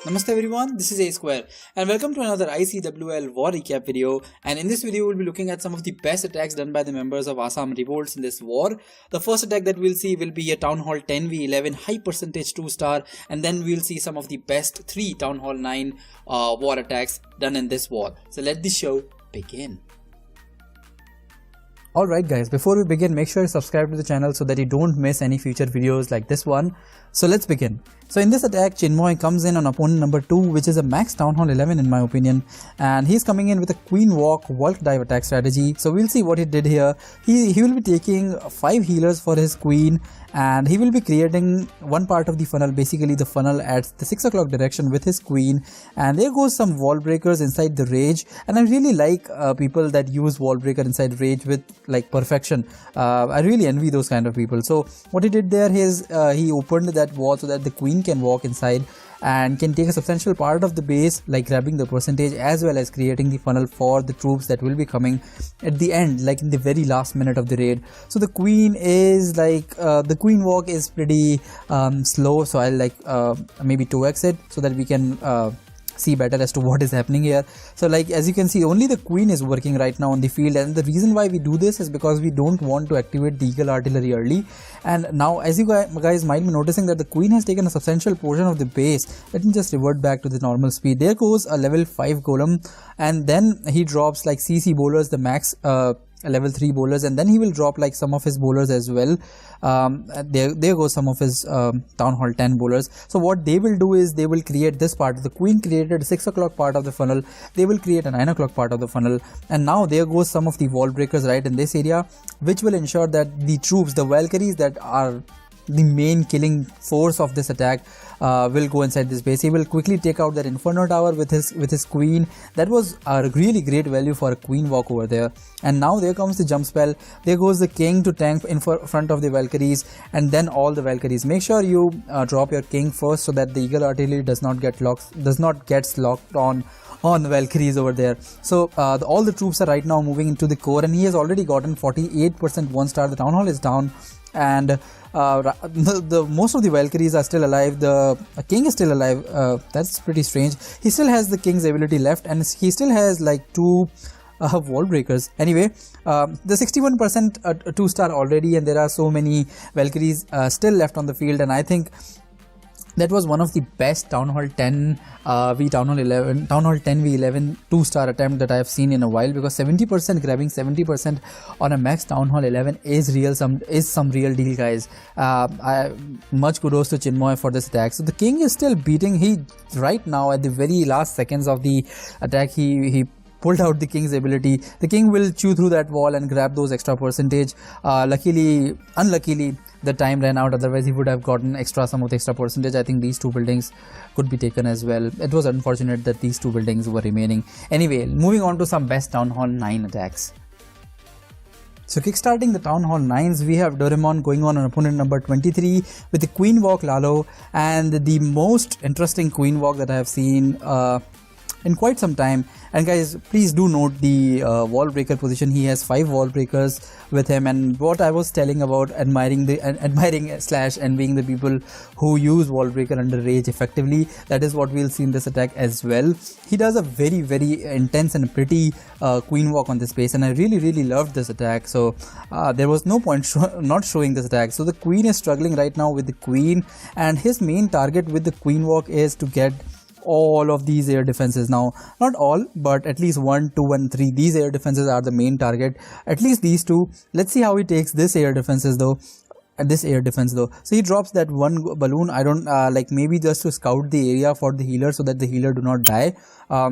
Namaste everyone, this is Asquare and welcome to another ICWL war recap video, and in this video we'll be looking at some of the best attacks done by the members of Assam Revolts in this war. The first attack that we'll see will be a Town Hall 10v11 high percentage 2-star, and then we'll see some of the best 3 Town Hall 9 war attacks done in this war. So let the show begin. Alright guys, before we begin, make sure you subscribe to the channel so that you don't miss any future videos like this one. So let's begin. So in this attack, Chinmoy comes in on opponent number 2, which is a max Town Hall 11 in my opinion, and he's coming in with a Queen Walk Bulk Dive attack strategy. So we'll see what he did here. He will be taking 5 healers for his Queen, and he will be creating one part of the funnel, basically the funnel at the 6 o'clock direction with his Queen, and there goes some wall breakers inside the Rage. And I really like people that use wall breaker inside Rage with like perfection. I really envy those kind of people. So what he did there is he opened that wall so that the Queen can walk inside and can take a substantial part of the base, like grabbing the percentage as well as creating the funnel for the troops that will be coming at the end, like in the very last minute of the raid. So the Queen is like the Queen walk is pretty slow, so I'll like maybe 2x it so that we can see better as to what is happening here. So like as you can see, only the Queen is working right now on the field, and the reason why we do this is because we don't want to activate the Eagle Artillery early. And now as you guys might be noticing that the Queen has taken a substantial portion of the base. Let me just revert back to the normal speed. There goes a level 5 golem, and then he drops like CC bowlers, the max level 3 bowlers, and then he will drop like some of his bowlers as well. There goes some of his Town Hall 10 bowlers. So what they will do is they will create this part. The Queen created 6 o'clock part of the funnel, they will create a 9 o'clock part of the funnel, and now there goes some of the wall breakers right in this area, which will ensure that the troops, the Valkyries that are the main killing force of this attack, will go inside this base. He will quickly take out that Inferno Tower with his Queen. That was a really great value for a Queen walk over there. And now there comes the jump spell. There goes the King to tank in front of the Valkyries, and then all the Valkyries. Make sure you drop your King first so that the Eagle Artillery does not get locked on Valkyries over there. So all the troops are right now moving into the core, and he has already gotten 48% 1-star. The Town Hall is down, and the most of the Valkyries are still alive. The King is still alive. That's pretty strange. He still has the King's ability left, and he still has like 2 wall breakers. Anyway, the 61% 2-star already, and there are so many Valkyries still left on the field, and I think that was one of the best Town Hall 10 Town Hall 10v11 2-star attempt that I have seen in a while, because 70% grabbing 70% on a max Town Hall 11 is some real deal, guys. Much kudos to Chinmoy for this attack. So the King is still beating. He right now at the very last seconds of the attack, he pulled out the King's ability. The King will chew through that wall and grab those extra percentage. Unluckily, the time ran out, otherwise he would have gotten some of the extra percentage. I think these 2 buildings could be taken as well. It was unfortunate that these 2 buildings were remaining. Anyway, moving on to some best Town Hall 9 attacks. So kickstarting the Town Hall 9s, we have Doraemon going on opponent number 23 with the Queen Walk Lalo, and the most interesting Queen Walk that I have seen in quite some time. And guys, please do note the wall breaker position. He has 5 wall breakers with him, and what I was telling about admiring / envying the people who use wall breaker under Rage effectively, that is what we'll see in this attack as well. He does a very intense and pretty Queen walk on this base, and I really loved this attack. So there was no point not showing this attack. So the Queen is struggling right now with the Queen, and his main target with the Queen walk is to get all of these air defenses. Now, not all, but at least 1, 2 and 3, these air defenses are the main target, at least these 2. Let's see how he takes this air defenses though. So he drops that 1 balloon. I don't like, maybe just to scout the area for the healer so that the healer do not die,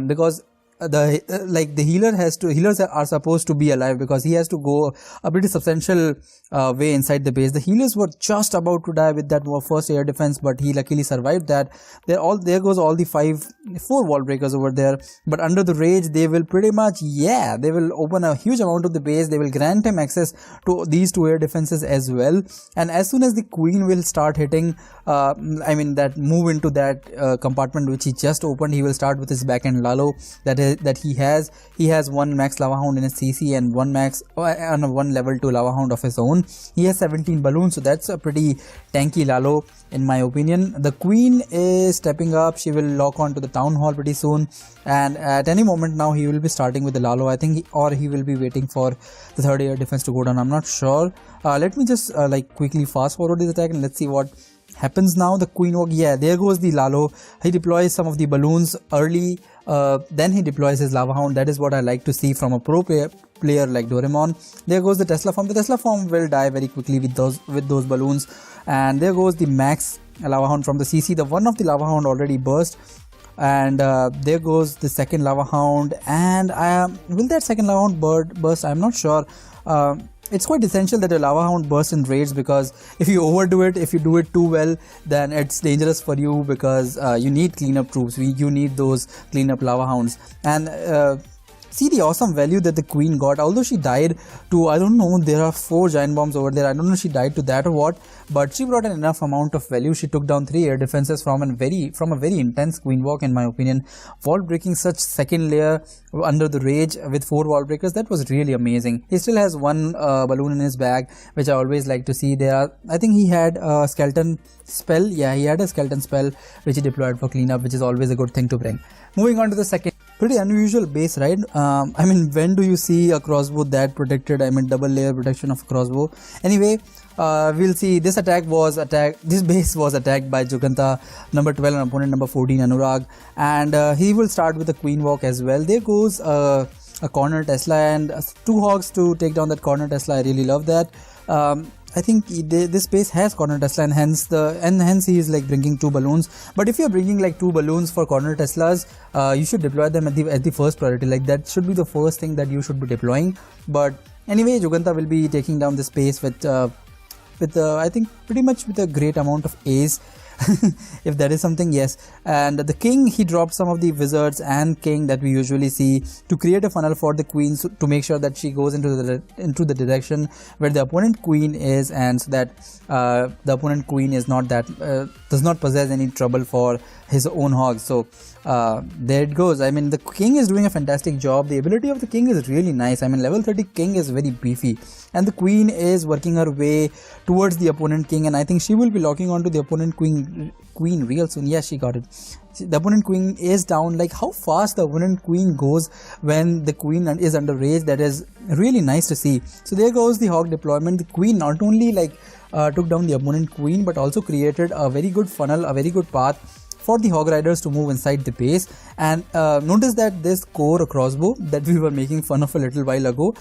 because healers are supposed to be alive, because he has to go a pretty substantial way inside the base. The healers were just about to die with that first air defense, but he luckily survived that. There goes all the 4 wall breakers over there. But under the Rage, they will pretty much, they will open a huge amount of the base. They will grant him access to these 2 air defenses as well. And as soon as the Queen will start hitting, that move into that compartment which he just opened, he will start with his backhand Lalo, that is that he has one max lava hound in his CC and one max on a 1 level 2 lava hound of his own. He has 17 balloons, so that's a pretty tanky Lalo in my opinion. The queen is stepping up. She will lock on to the town hall pretty soon, and at any moment now he will be starting with the Lalo, I think, or he will be waiting for the third air defense to go down. I'm not sure. Let me just like quickly fast forward this attack and let's see what happens now. The Queen Walk, yeah, there goes the Lalo. He deploys some of the balloons early, then he deploys his lava hound. That is what I like to see from a pro player like Doraemon. There goes the Tesla form. The Tesla form will die very quickly with those balloons. And there goes the max lava hound from the CC. The one of the lava hound already burst, and there goes the second lava hound. And will that second lava hound burst? I'm not sure. It's quite essential that a lava hound bursts in raids, because if you overdo it, if you do it too well, then it's dangerous for you, because you need cleanup troops. You need those cleanup lava hounds. And see the awesome value that the queen got. Although she died to, I don't know, there are 4 giant bombs over there. I don't know if she died to that or what, but she brought an enough amount of value. She took down 3 air defenses from a very intense queen walk in my opinion. Wall breaking such second layer under the rage with 4 wall breakers, that was really amazing. He still has 1 balloon in his bag, which I always like to see. I think he had a skeleton spell. Yeah, he had a skeleton spell which he deployed for cleanup, which is always a good thing to bring. Moving on to the second. Pretty unusual base, right? I mean, when do you see a crossbow that protected? I mean, double layer protection of a crossbow. Anyway, we'll see. This base was attacked by Juganta number 12 and opponent number 14 Anurag, and he will start with a queen walk as well. There goes a corner Tesla and 2 hogs to take down that corner Tesla. I really love that. I think this base has corner Tesla, and hence he is like bringing 2 balloons. But if you're bringing like 2 balloons for corner Teslas, you should deploy them at the first priority. Like that should be the first thing that you should be deploying. But anyway, Juganta will be taking down this base with I think pretty much with a great amount of ace. If that is something, yes. And the king, he dropped some of the wizards and king that we usually see to create a funnel for the queen, so to make sure that she goes into the direction where the opponent queen is, and so that the opponent queen is not that does not possess any trouble for his own hogs. So there it goes. I mean, the king is doing a fantastic job. The ability of the king is really nice. I mean, level 30 king is very beefy, and the queen is working her way towards the opponent king, and I think she will be locking onto the opponent queen real soon. Yes, she got it. The opponent queen is down. Like how fast the opponent queen goes when the queen is under rage, that is really nice to see. So there goes the hog deployment. The queen not only like took down the opponent queen, but also created a very good funnel, a very good path for the hog riders to move inside the base. And notice that this core crossbow that we were making fun of a little while ago,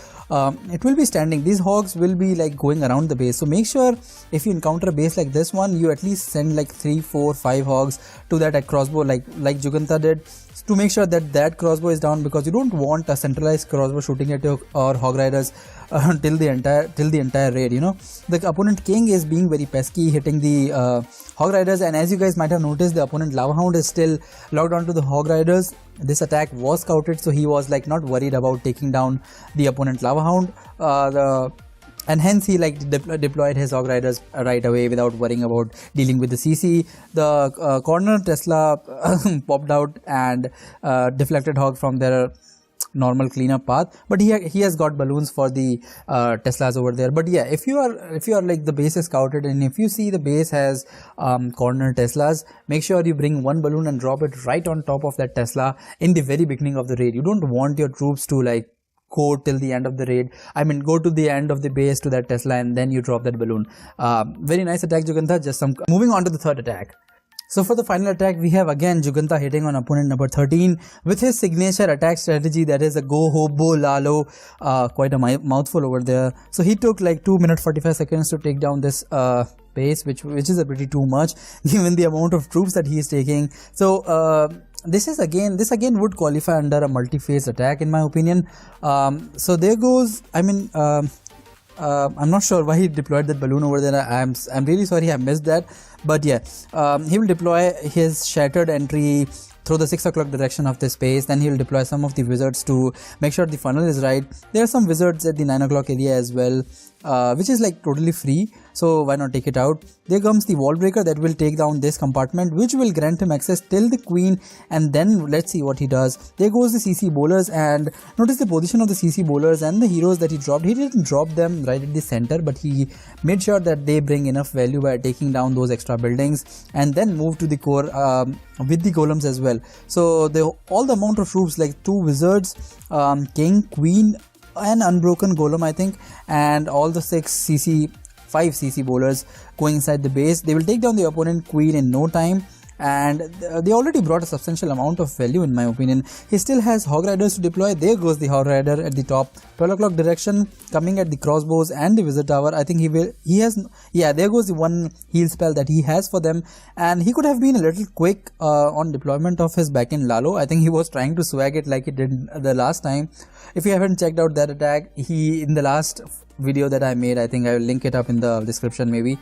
it will be standing. These hogs will be like going around the base. So make sure if you encounter a base like this one, you at least send like 3, 4, 5 hogs to that crossbow like Juganta did, to make sure that crossbow is down, because you don't want a centralized crossbow shooting at your hog riders till the entire raid. You know, the opponent king is being very pesky, hitting the hog riders, and as you guys might have noticed, the opponent lava hound is still locked onto the hog riders. This attack was scouted, so he was like not worried about taking down the opponent lava hound, and hence he like deployed his hog riders right away without worrying about dealing with the CC. The corner Tesla popped out and deflected hog from their normal cleanup path, but he has got balloons for the Teslas over there. But yeah, if you are like the base is scouted, and if you see the base has corner Teslas, make sure you bring 1 balloon and drop it right on top of that Tesla in the very beginning of the raid. You don't want your troops to like go till the end of the raid. I mean, go to the end of the base to that Tesla and then you drop that balloon. Very nice attack, Juganta. Moving on to the third attack. So for the final attack, we have again Juganta hitting on opponent number 13 with his signature attack strategy, that is a go hobo lalo. Quite a mouthful over there. So he took like 2 minutes 45 seconds to take down this base, which is a pretty too much given the amount of troops that he is taking. So this again would qualify under a multi-phase attack in my opinion. So there goes. I mean, I'm not sure why he deployed that balloon over there. I'm really sorry I missed that. But yeah, he will deploy his shattered entry through the 6 o'clock direction of this base. Then he will deploy some of the wizards to make sure the funnel is right. There are some wizards at the 9 o'clock area as well, which is like totally free. so why not take it out. There comes the wall breaker that will take down this compartment, which will grant him access till the queen, and then let's see what he does. There goes the CC bowlers, and notice the position of the CC bowlers and the heroes that he dropped. He didn't drop them right at the center, but he made sure that they bring enough value by taking down those extra buildings, and then move to the core with the golems as well. So all the amount of troops, like 2 wizards, king, queen, and unbroken golem I think, and all the 5 CC bowlers going inside the base, they will take down the opponent queen in no time. And they already brought a substantial amount of value in my opinion. He still has hog riders to deploy. There goes the hog rider at the top, 12 o'clock direction, coming at the crossbows and the wizard tower. I think there goes the one heal spell that he has for them, and he could have been a little quick on deployment of his back in Lalo. I think he was trying to swag it like he did the last time. If you haven't checked out that attack, in the last video that I made, I think I will link it up in the description maybe,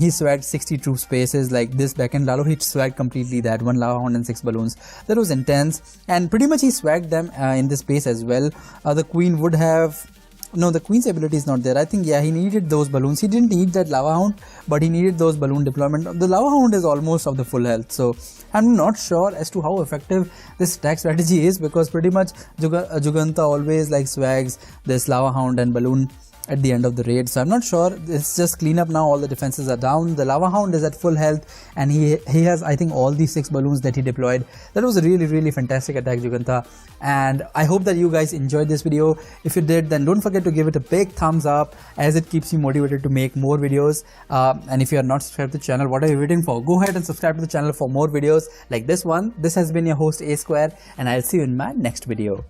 he swagged 62 spaces like this back in Lalo. He swagged completely that, 1 lava hound and 6 balloons. That was intense, and pretty much he swagged them in this space as well. The queen would have, no, the queen's ability is not there. I think, yeah, he needed those balloons. He didn't need that lava hound, but he needed those balloon deployment. The lava hound is almost of the full health, so I'm not sure as to how effective this attack strategy is, because pretty much Juganta always like swags this lava hound and balloon at the end of the raid. So I'm not sure. It's just clean up now. All the defenses are down. The lava hound is at full health, and he has, I think, all these 6 balloons that he deployed. That was a really fantastic attack, Juganta, and I hope that you guys enjoyed this video. If you did, then don't forget to give it a big thumbs up, as it keeps you motivated to make more videos. And if you are not subscribed to the channel, what are you waiting for? Go ahead and subscribe to the channel for more videos like this one. This has been your host Asquare, and I'll see you in my next video.